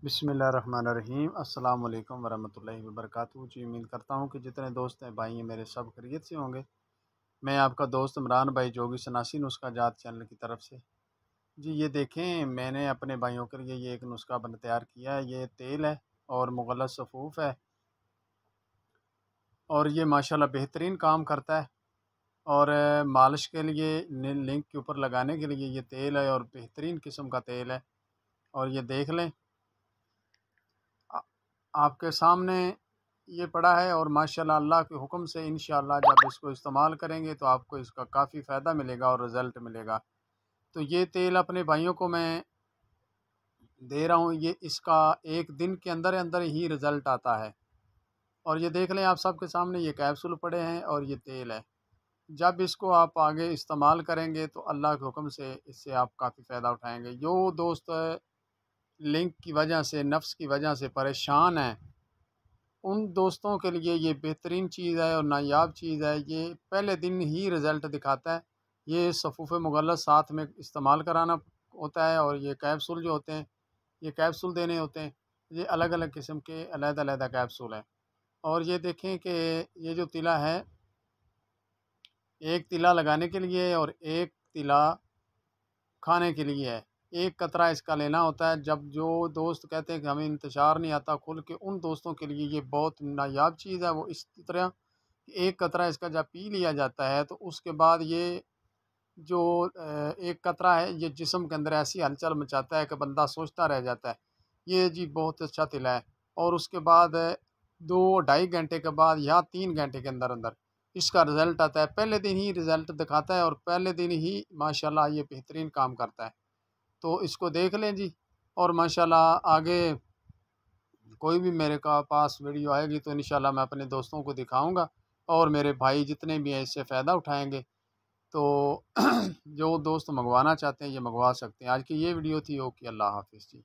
बिस्मिल्लाहिर्रहमानिर्रहीम अस्सलाम वालेकुम वरहमतुल्लाहि वबरकातुहू। जी उम्मीद करता हूँ कि जितने दोस्त हैं भाई हैं मेरे सब खैरियत से होंगे। मैं आपका दोस्त इमरान भाई जोगी सनासी नुस्खा जात चैनल की तरफ से। जी ये देखें, मैंने अपने भाइयों के लिए ये एक नुस्खा बन तैयार किया है। ये तेल है और मुग़ल्लज़ सफ़ूफ़ है और ये माशाल्लाह बेहतरीन काम करता है। और मालिश के लिए लिंक के ऊपर लगाने के लिए ये तेल है और बेहतरीन किस्म का तेल है। और ये देख लें, आ- आपके सामने ये पड़ा है और माशाल्लाह अल्लाह के हुक्म से इंशाअल्लाह जब इसको इस्तेमाल करेंगे तो आपको इसका काफ़ी फ़ायदा मिलेगा और रिज़ल्ट मिलेगा। तो ये तेल अपने भाइयों को मैं दे रहा हूँ, ये इसका एक दिन के अंदर अंदर ही रिज़ल्ट आता है। और ये देख लें, आप सबके सामने ये कैप्सूल पड़े हैं और ये तेल है। जब इसको आप आगे इस्तेमाल करेंगे तो अल्लाह के हुक्म से इससे आप काफ़ी फ़ायदा उठाएँगे। जो दोस्त लिंक की वजह से, नफ्स की वजह से परेशान हैं, उन दोस्तों के लिए ये बेहतरीन चीज़ है और नायाब चीज़ है। ये पहले दिन ही रिज़ल्ट दिखाता है। ये सफ़ूफ़े मुग़ल्लज़ साथ में इस्तेमाल कराना होता है और ये कैप्सूल जो होते हैं, ये कैप्सूल देने होते हैं। ये अलग-अलग किस्म के अलग-अलग कैप्सूल हैं। और ये देखें कि ये जो तिला है, एक तिला लगाने के लिए और एक तिला खाने के लिए है। एक कतरा इसका लेना होता है। जब जो दोस्त कहते हैं कि हमें इंतज़ार नहीं आता खुल के, उन दोस्तों के लिए ये बहुत नायाब चीज़ है। वो इस तरह एक कतरा इसका जब पी लिया जाता है तो उसके बाद ये जो एक कतरा है, ये जिस्म के अंदर ऐसी हलचल मचाता है कि बंदा सोचता रह जाता है। ये जी बहुत अच्छा तिला है। और उसके बाद 2 ढाई घंटे के बाद या 3 घंटे के अंदर-अंदर इसका रिज़ल्ट आता है। पहले दिन ही रिज़ल्ट दिखाता है और पहले दिन ही माशाल्लाह ये बेहतरीन काम करता है। तो इसको देख लें जी। और माशाल्लाह आगे कोई भी मेरे का पास वीडियो आएगी तो इंशाल्लाह मैं अपने दोस्तों को दिखाऊँगा और मेरे भाई जितने भी हैं इससे फ़ायदा उठाएँगे। तो जो दोस्त मँगवाना चाहते हैं ये मँगवा सकते हैं। आज की ये वीडियो थी। ओके, अल्लाह हाफ़िज़ जी।